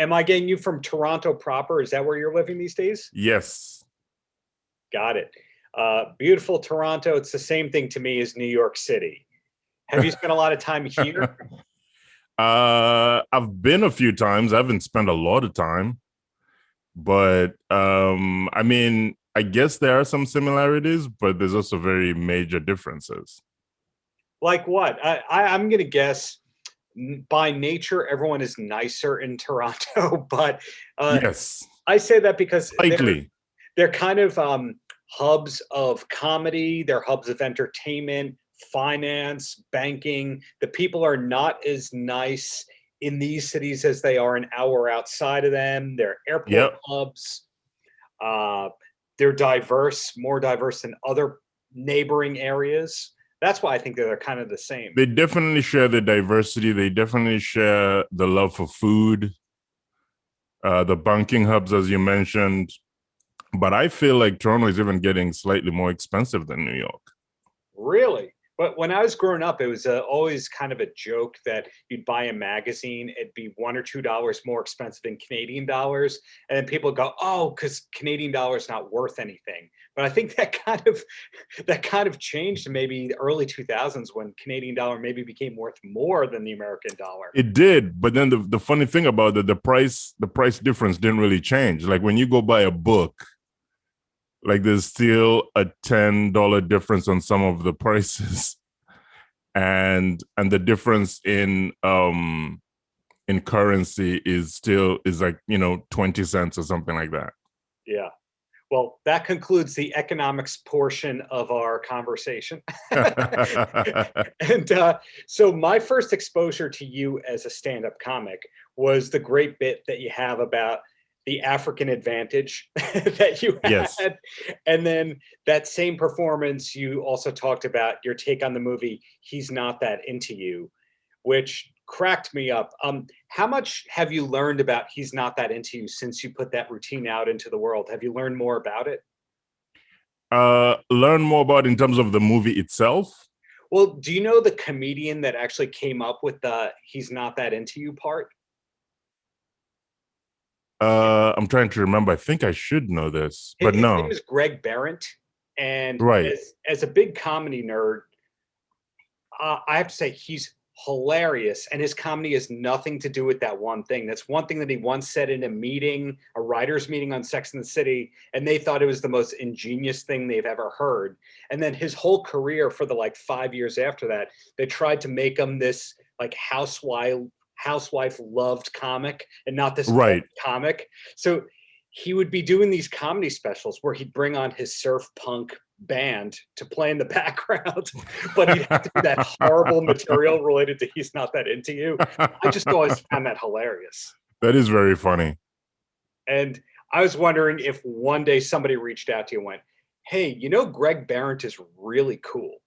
Am I getting you from Toronto proper? Is that where you're living these days? Yes. Got it. Beautiful Toronto. It's the same thing to me as New York City. Have you spent a lot of time here? I've been a few times. I haven't spent a lot of time, but I mean, I guess there are some similarities, but there's also very major differences. Like what? I'm going to guess by nature, everyone is nicer in Toronto, but Yes, I say that because slightly. they're kind of hubs of comedy, they're hubs of entertainment, finance, banking. The people are not as nice in these cities as they are an hour outside of them. They're airport Yep. hubs. Uh, they're diverse, more diverse than other neighboring areas. That's why I think they're kind of the same. They definitely share the diversity. They definitely share the love for food, the banking hubs, as you mentioned. But I feel like Toronto is even getting slightly more expensive than New York. Really? But when I was growing up, it was always kind of a joke that you'd buy a magazine, it'd be $1 or $2 more expensive than Canadian dollars, and then people go, "Oh, because Canadian dollar is not worth anything." But I think that kind of changed in maybe the early 2000s when Canadian dollar maybe became worth more than the American dollar. It did, but then the funny thing about it, the price difference didn't really change. Like when you go buy a book, like there's still a $10 difference on some of the prices, and the difference in currency is like 20 cents or something like that. Yeah. Well, that concludes the economics portion of our conversation. And so my first exposure to you as a stand-up comic was the great bit that you have about the African advantage that you had. Yes. And then that same performance, you also talked about your take on the movie He's Not That Into You, which cracked me up. How much have you learned about He's Not That Into You since you put that routine out into the world? Have you learned more about it? Learn more about in terms of the movie itself. Well, do you know the comedian that actually came up with the He's Not That Into You part? I'm trying to remember. I think I should know this, but His name no. is Greg Behrendt. And Right. as a big comedy nerd, I have to say he's hilarious, and his comedy has nothing to do with that one thing. That's one thing that he once said in a meeting, a writers' meeting on Sex and the City, and they thought it was the most ingenious thing they've ever heard. And then his whole career for the 5 years after that, they tried to make him this housewife loved comic and not this Right. comic. So he would be doing these comedy specials where he'd bring on his surf punk band to play in the background, but he'd have to do that horrible material related to He's Not That Into You. I just always found that hilarious. That is very funny. And I was wondering if one day somebody reached out to you and went, "Hey, Greg Behrendt is really cool."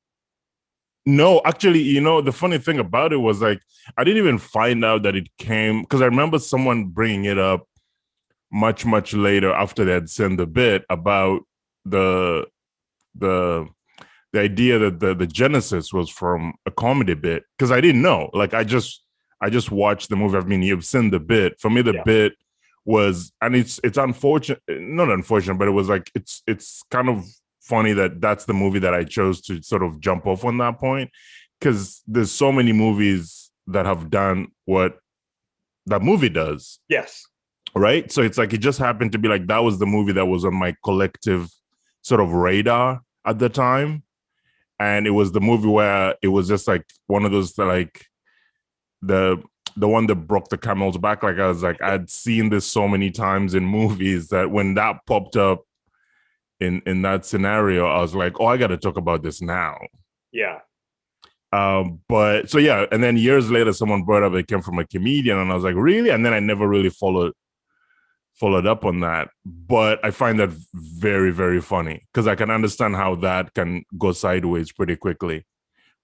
No, actually, the funny thing about it was I didn't even find out that it came, because I remember someone bringing it up much, much later after they had sent the bit about the idea that the genesis was from a comedy bit, because I didn't know. I just watched the movie. I mean, you've seen the bit. For me, the bit was, and it's unfortunate, not unfortunate, but it was it's kind of funny that that's the movie that I chose to sort of jump off on that point, because there's so many movies that have done what that movie does. Yes. Right. So it's it just happened to be that was the movie that was on my collective sort of radar at the time. And it was the movie where it was just one of those the one that broke the camel's back. I was I'd seen this so many times in movies that when that popped up in that scenario, I was like, oh, I got to talk about this now. Yeah. But so yeah, and then years later, someone brought up it came from a comedian, and I was like, really? And then I never really followed up on that. But I find that very, very funny, because I can understand how that can go sideways pretty quickly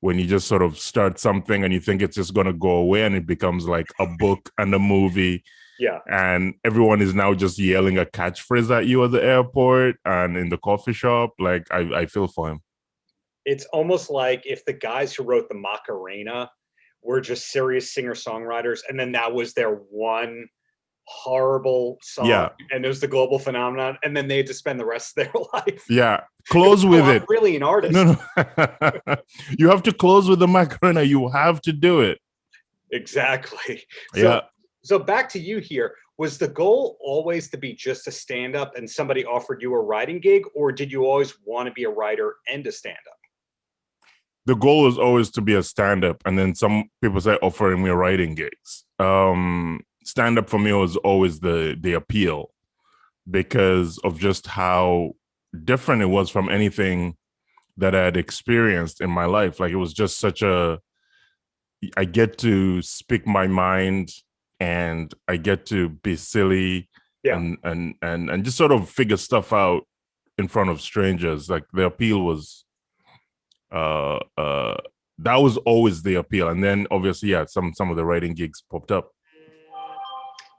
when you just sort of start something and you think it's just going to go away, and it becomes like a book and a movie. Yeah. And everyone is now just yelling a catchphrase at you at the airport and in the coffee shop. I feel for him. It's almost like if the guys who wrote the Macarena were just serious singer-songwriters, and then that was their one horrible song, Yeah. and it was the global phenomenon, and then they had to spend the rest of their life. Yeah. Close with it. Really an artist. No. You have to close with the Macarena. You have to do it. Exactly. Yeah. So back to you here. Was the goal always to be just a stand-up and somebody offered you a writing gig, or did you always want to be a writer and a stand-up? The goal is always to be a stand-up, and then some people say offering me writing gigs. Stand-up for me was always the appeal because of just how different it was from anything that I had experienced in my life. Like, it was just I get to speak my mind and I get to be silly and just sort of figure stuff out in front of strangers. Like, the appeal was that was always the appeal. And then obviously, some of the writing gigs popped up.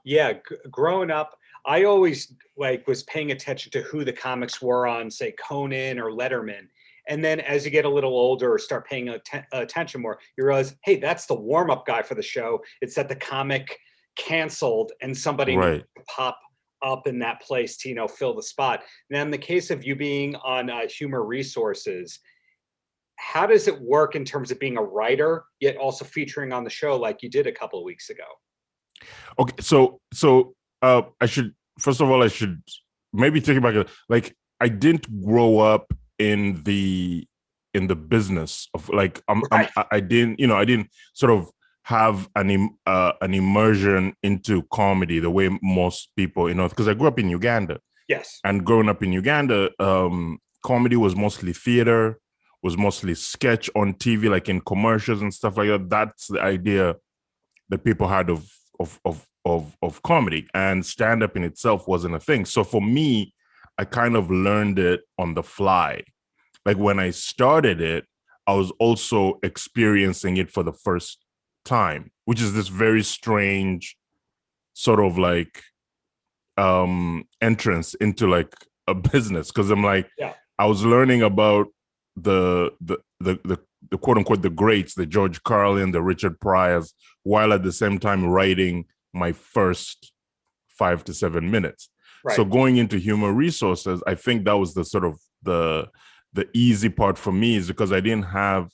Yeah, growing up, I always was paying attention to who the comics were on, say, Conan or Letterman. And then as you get a little older or start paying attention more, you realize, hey, that's the warm-up guy for the show. It's that the comic canceled and somebody needs to pop up in that place to, fill the spot. Now, in the case of you being on Humour Resources, how does it work in terms of being a writer, yet also featuring on the show like you did a couple of weeks ago? Okay, so I should maybe take it back. Like, I didn't grow up in the business of I didn't sort of have an immersion into comedy the way most people, because I grew up in Uganda. Yes. And growing up in Uganda, comedy was mostly theater, was mostly sketch on TV, like in commercials and stuff like that. That's the idea that people had of comedy, and stand-up in itself wasn't a thing. So for me, I kind of learned it on the fly. Like, when I started it, I was also experiencing it for the first time, which is this very strange sort of entrance into like a business, because I'm like, I was learning about the quote unquote the greats, the George Carlin, the Richard Pryors, while at the same time writing my first 5 to 7 minutes. Right. So going into Humour Resources, I think that was the sort of the easy part for me, is because I didn't have,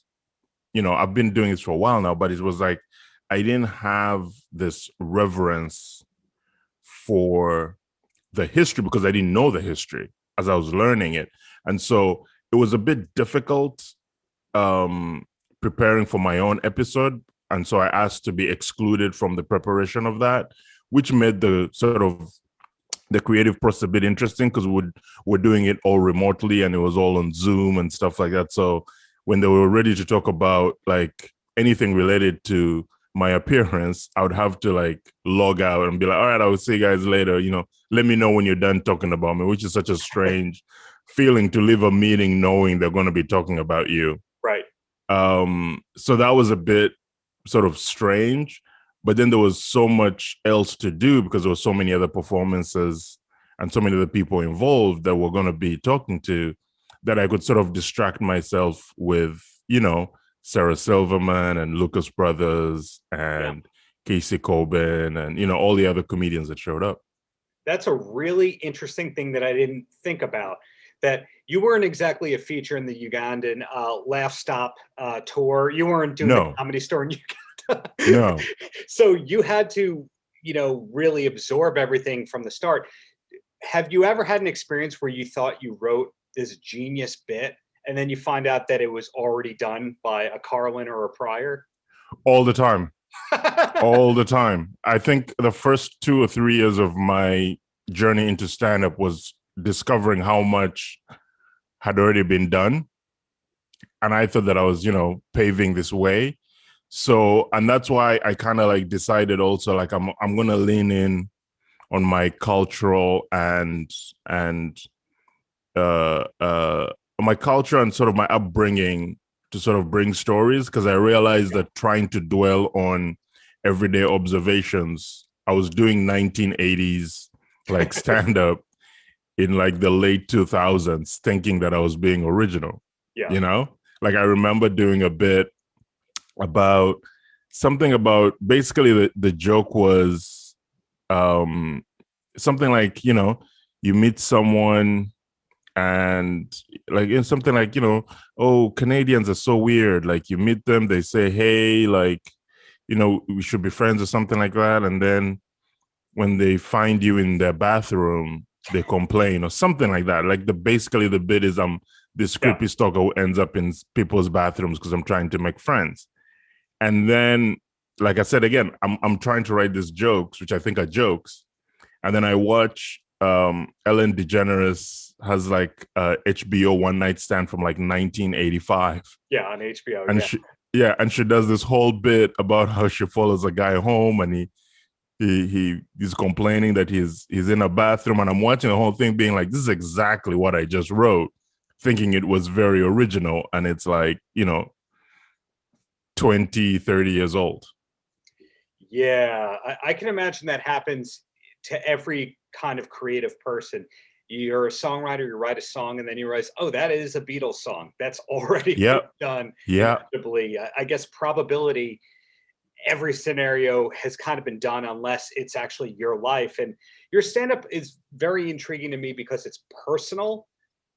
I've been doing this for a while now, but it was like I didn't have this reverence for the history because I didn't know the history as I was learning it. And so it was a bit difficult preparing for my own episode. And so I asked to be excluded from the preparation of that, which made the sort of the creative process a bit interesting, because we're doing it all remotely and it was all on Zoom and stuff like that. So when they were ready to talk about like anything related to my appearance, I would have to like log out and be like, all right, I will see you guys later. Let me know when you're done talking about me, which is such a strange feeling to leave a meeting knowing they're going to be talking about you. Right. So that was a bit sort of strange, but then there was so much else to do because there were so many other performances and so many other people involved that we're going to be talking to, that I could sort of distract myself with, Sarah Silverman and Lucas Brothers and Casey Coben and, all the other comedians that showed up. That's a really interesting thing that I didn't think about, that you weren't exactly a feature in the Ugandan Laugh Stop tour. You weren't doing the Comedy Store in Uganda. No. So you had to, really absorb everything from the start. Have you ever had an experience where you thought you wrote this genius bit and then you find out that it was already done by a Carlin or a Pryor? All the time. All the time. I think the first 2 or 3 years of my journey into stand-up was discovering how much had already been done. And I thought that I was, paving this way. So, and that's why I kind of like decided also, like, I'm going to lean in on my cultural and my culture and sort of my upbringing to sort of bring stories, because I realized that trying to dwell on everyday observations, I was doing 1980s like stand-up in like the late 2000s, thinking that I was being original. Like I remember doing a bit about something about, basically the joke was something like, you meet someone and like in something like, oh, Canadians are so weird. Like you meet them, they say, hey, like, we should be friends or something like that. And then when they find you in their bathroom, they complain or something like that. Like basically the bit is this creepy stalker who ends up in people's bathrooms because I'm trying to make friends. And then, like I said, again, I'm trying to write these jokes, which I think are jokes. And then I watch Ellen DeGeneres has like HBO One Night Stand from like 1985. Yeah, on HBO. And and she does this whole bit about how she follows a guy home and he's complaining that he's in a bathroom, and I'm watching the whole thing being like, this is exactly what I just wrote, thinking it was very original, and it's like 20, 30 years old. Yeah, I can imagine that happens to every kind of creative person. You're a songwriter, you write a song, and then you realize, oh, that is a Beatles song. That's already done. Yeah. I guess probability, every scenario has kind of been done unless it's actually your life. And your stand-up is very intriguing to me because it's personal,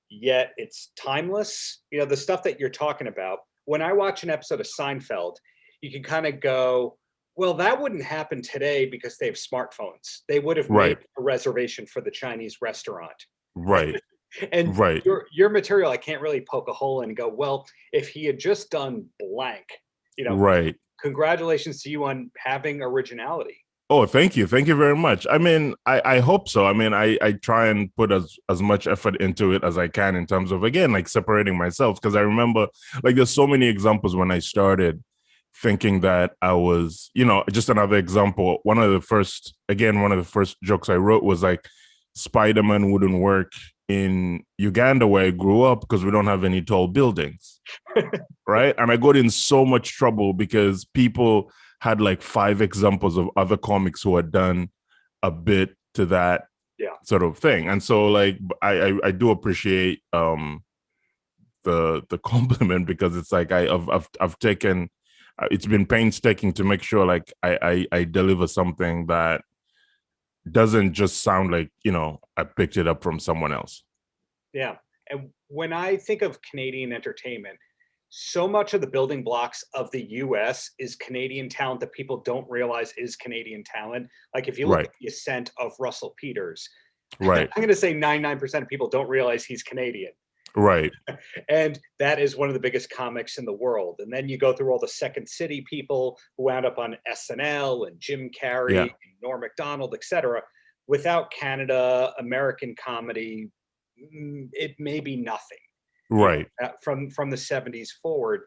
yet it's timeless. The stuff that you're talking about. When I watch an episode of Seinfeld, you can kind of go, well, that wouldn't happen today because they have smartphones. They would have made a reservation for the Chinese restaurant. Right. And your material, I can't really poke a hole in and go, well, if he had just done blank, right. Congratulations to you on having originality. Oh, thank you. Thank you very much. I mean, I hope so. I mean, I try and put as much effort into it as I can in terms of, again, like separating myself. Because I remember, like, there's so many examples when I started thinking that I was, just another example. One of the first jokes I wrote was like, Spider-Man wouldn't work in Uganda where I grew up because we don't have any tall buildings. Right. And I got in so much trouble because people had like 5 examples of other comics who had done a bit to that sort of thing. And so like I do appreciate the compliment, because it's like I've taken it's been painstaking to make sure like I deliver something that doesn't just sound like, I picked it up from someone else. Yeah. And when I think of Canadian entertainment, so much of the building blocks of the US is Canadian talent that people don't realize is Canadian talent. Like if you look at the ascent of Russell Peters, right. I'm going to say 99% of people don't realize he's Canadian. Right. And that is one of the biggest comics in the world. And then you go through all the Second City people who wound up on SNL and Jim Carrey, Norm Macdonald, etc. Without Canada, American comedy, it may be nothing. Right. From the 70s forward.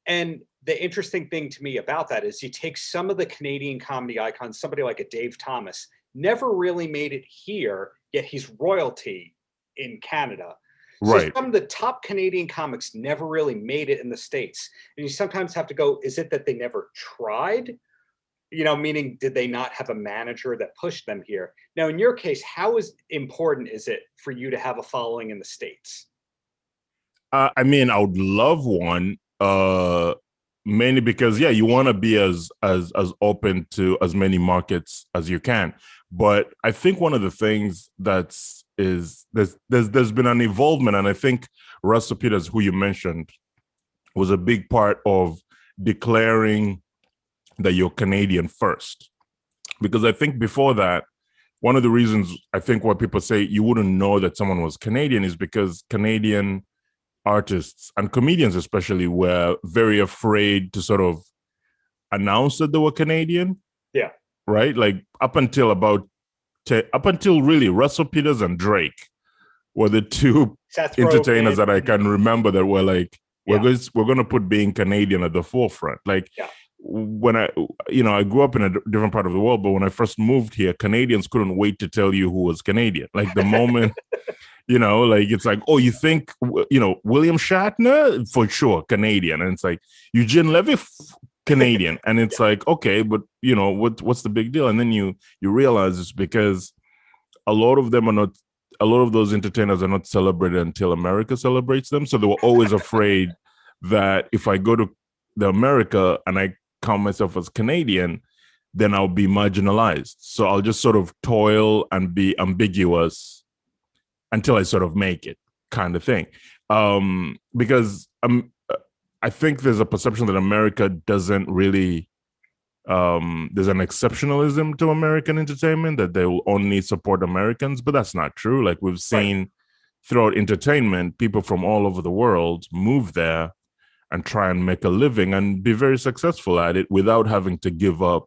And the interesting thing to me about that is you take some of the Canadian comedy icons, somebody like a Dave Thomas, never really made it here, yet he's royalty in Canada. So some of the top Canadian comics never really made it in the States. And you sometimes have to go, is it that they never tried? Meaning, did they not have a manager that pushed them here? Now, in your case, how important is it for you to have a following in the States? I mean, I would love one, mainly because, you want to be as open to as many markets as you can. But I think one of the things there's been an involvement, and I think Russell Peters, who you mentioned, was a big part of declaring that you're Canadian first. Because I think before that, one of the reasons I think why people say you wouldn't know that someone was Canadian is because Canadian artists and comedians especially were very afraid to sort of announce that they were Canadian. Yeah. Right? Like up until really Russell Peters and Drake were the two entertainers that I can remember that were like, we're going to put being Canadian at the forefront. Like when I grew up in a different part of the world, but when I first moved here, Canadians couldn't wait to tell you who was Canadian. Like the moment, like it's like, oh, you think, William Shatner? For sure, Canadian. And it's like, Eugene Levy, Canadian. And it's like, okay, but what's the big deal? And then you realize it's because a lot of those entertainers are not celebrated until America celebrates them. So they were always afraid that if I go to the America and I count myself as Canadian, then I'll be marginalized. So I'll just sort of toil and be ambiguous until I sort of make it, kind of thing. Because I think there's a perception that America doesn't really, there's an exceptionalism to American entertainment, that they will only support Americans, but that's not true. Like we've seen throughout entertainment, people from all over the world move there and try and make a living and be very successful at it without having to give up,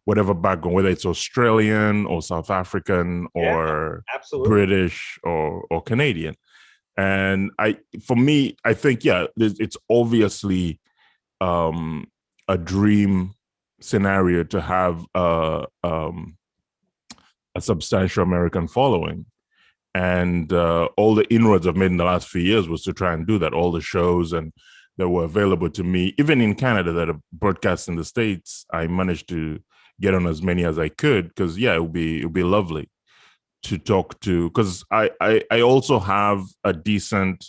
whatever background, whether it's Australian or South African or British or Canadian. And for me, I think, it's obviously a dream scenario to have a substantial American following. And all the inroads I've made in the last few years was to try and do that. All the shows that were available to me, even in Canada, that are broadcast in the States, I managed to get on as many as I could, because it would be lovely to talk to, because I also have a decent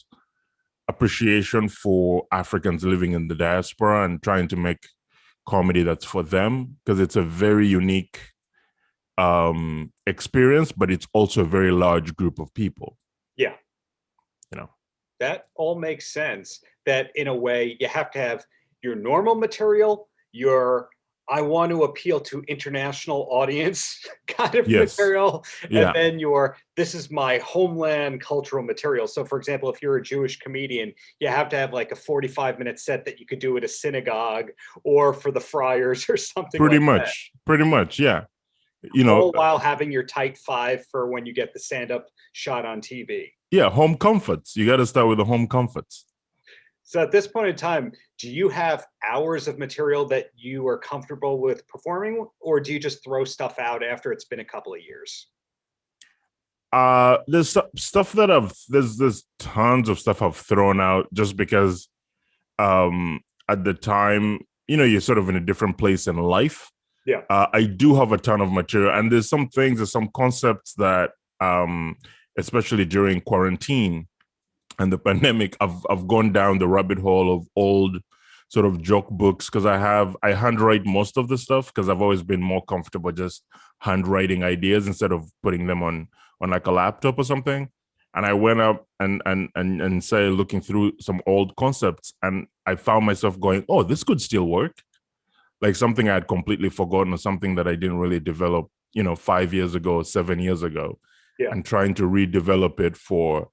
appreciation for Africans living in the diaspora and trying to make comedy that's for them, because it's a very unique experience, but it's also a very large group of people. Yeah. That all makes sense, that in a way you have to have your normal material, your I want to appeal to international audience kind of material, and then this is my homeland cultural material. So for example, if you're a Jewish comedian, you have to have like a 45-minute set that you could do at a synagogue or for the Friars or something. Pretty much, yeah. All while having your tight five for when you get the stand-up shot on TV. Yeah, home comforts. You got to start with the home comforts. So at this point in time, do you have hours of material that you are comfortable with performing, or do you just throw stuff out after it's been a couple of years? There's stuff that there's tons of stuff I've thrown out just because at the time, you're sort of in a different place in life. Yeah. I do have a ton of material, and there's some concepts that, especially during quarantine and the pandemic, I've gone down the rabbit hole of old sort of joke books, because I handwrite most of the stuff, because I've always been more comfortable just handwriting ideas instead of putting them on like a laptop or something. And I went up and started looking through some old concepts, and I found myself going, oh, this could still work. Like something I had completely forgotten, or something that I didn't really develop, 5 years ago, 7 years ago, and trying to redevelop it for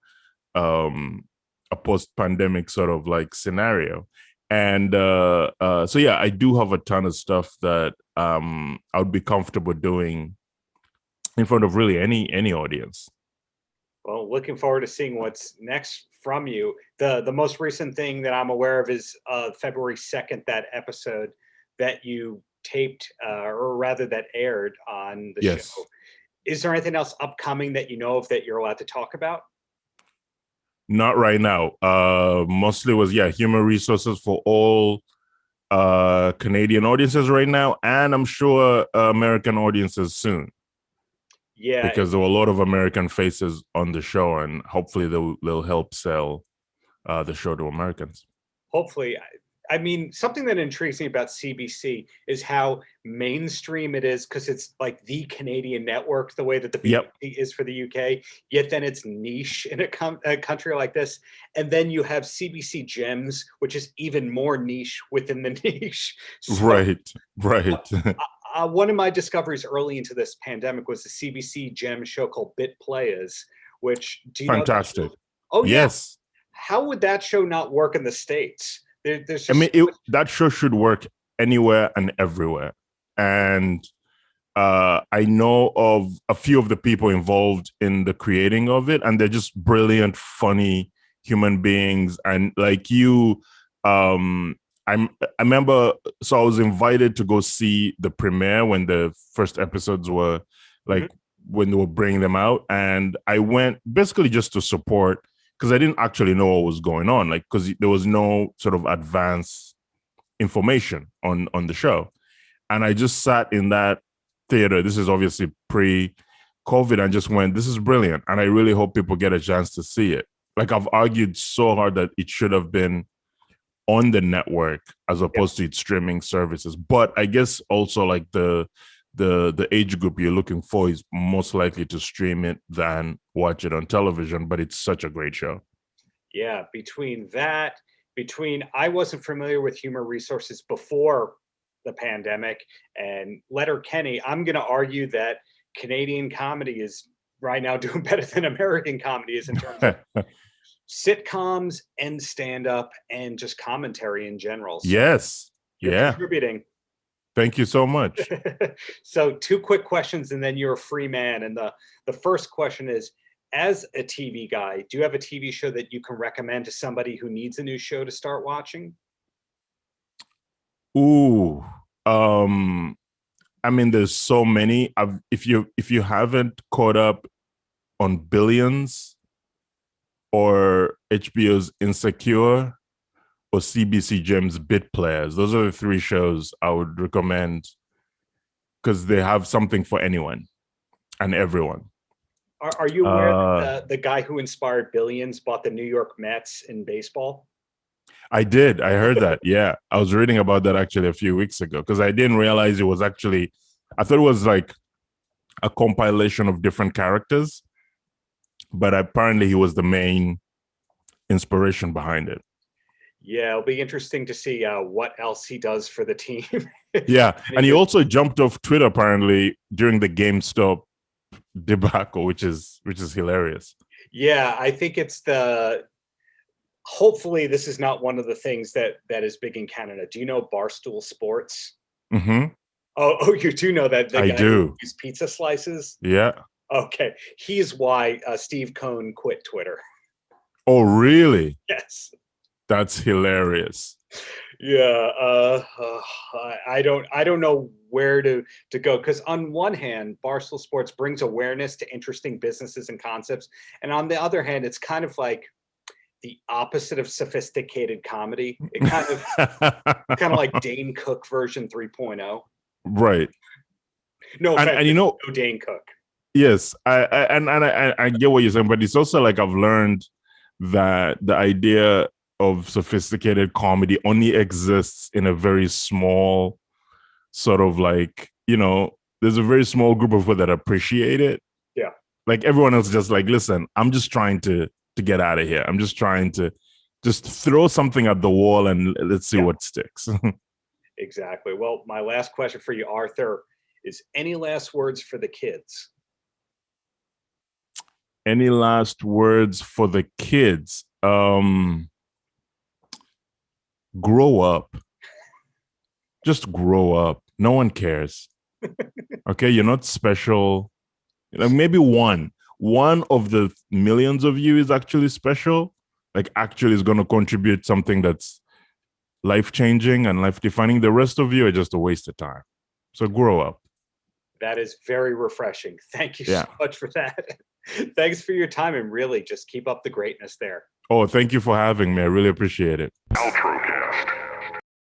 a post-pandemic sort of like scenario. And I do have a ton of stuff that I would be comfortable doing in front of really any audience. Well, looking forward to seeing what's next from you. The most recent thing that I'm aware of is February 2nd, that episode that you taped, or rather that aired on the show. Is there anything else upcoming that you know of that you're allowed to talk about? Not right now. Mostly was Humour Resources for all Canadian audiences right now, and I'm sure American audiences soon. Yeah, because there were a lot of American faces on the show, and hopefully they'll help sell the show to Americans. Hopefully. I mean, something that intrigues me about CBC is how mainstream it is, because it's like the Canadian network, the way that the BBC is for the UK, yet then it's niche in a country like this. And then you have CBC Gems, which is even more niche within the niche. So, right. One of my discoveries early into this pandemic was the CBC Gems show called Bit Players, which, do you Fantastic. know? Oh, yes. How would that show not work in the States? That show should work anywhere and everywhere. And I know of a few of the people involved in the creating of it, and they're just brilliant, funny human beings. And like you, I remember, so I was invited to go see the premiere when the first episodes were when they were bringing them out. And I went basically just to support, because I didn't actually know what was going on, like, because there was no sort of advanced information on the show. And I just sat in that theater. This is obviously pre-COVID, and just went, this is brilliant. And I really hope people get a chance to see it. Like, I've argued so hard that it should have been on the network as opposed to its streaming services. But I guess also like the age group you're looking for is most likely to stream it than watch it on television. But it's such a great show. Yeah, I wasn't familiar with Humour Resources before the pandemic, and Letterkenny, I'm going to argue that Canadian comedy is right now doing better than American comedy is in terms of sitcoms and stand-up and just commentary in general. So yes. you're contributing. Thank you so much. So 2 quick questions and then you're a free man. And the first question is, as a TV guy, do you have a TV show that you can recommend to somebody who needs a new show to start watching? Ooh, I mean, there's so many. If you haven't caught up on Billions or HBO's Insecure or CBC Gem's Bit Players, those are the 3 shows I would recommend because they have something for anyone and everyone. Are you aware that the guy who inspired Billions bought the New York Mets in baseball? I did. I heard that. Yeah. I was reading about that actually a few weeks ago because I didn't realize it was actually, I thought it was like a compilation of different characters, but apparently he was the main inspiration behind it. Yeah, it'll be interesting to see what else he does for the team. Yeah. And he also jumped off Twitter apparently during the GameStop debacle, which is hilarious. Yeah, I think it's hopefully this is not one of the things that is big in Canada. Do you know Barstool Sports? Mm-hmm. Oh, you do know that? I do. Use pizza slices? Yeah. Okay. He's why Steve Cohn quit Twitter. Oh, really? Yes. That's hilarious. Yeah. I don't know where to go, because on one hand, Barstool Sports brings awareness to interesting businesses and concepts. And on the other hand, it's kind of like the opposite of sophisticated comedy. It kind of like Dane Cook version 3.0. Right. No offense, and no Dane Cook. Yes, I get what you're saying, but it's also like I've learned that the idea of sophisticated comedy only exists in a very small sort of like, there's a very small group of people that appreciate it. Yeah. Like everyone else just like, listen, I'm just trying to get out of here. I'm just trying to just throw something at the wall and let's see what sticks. Exactly. Well, my last question for you, Arthur, is any last words for the kids? Any last words for the kids? Grow up. Just grow up. No one cares. Okay, you're not special. Maybe one of the millions of you is actually special. Like actually is going to contribute something that's life-changing and life-defining. The rest of you are just a waste of time. So grow up. That is very refreshing. Thank you so much for that. Thanks for your time, and really just keep up the greatness there. Oh, thank you for having me. I really appreciate it. Paltrocast.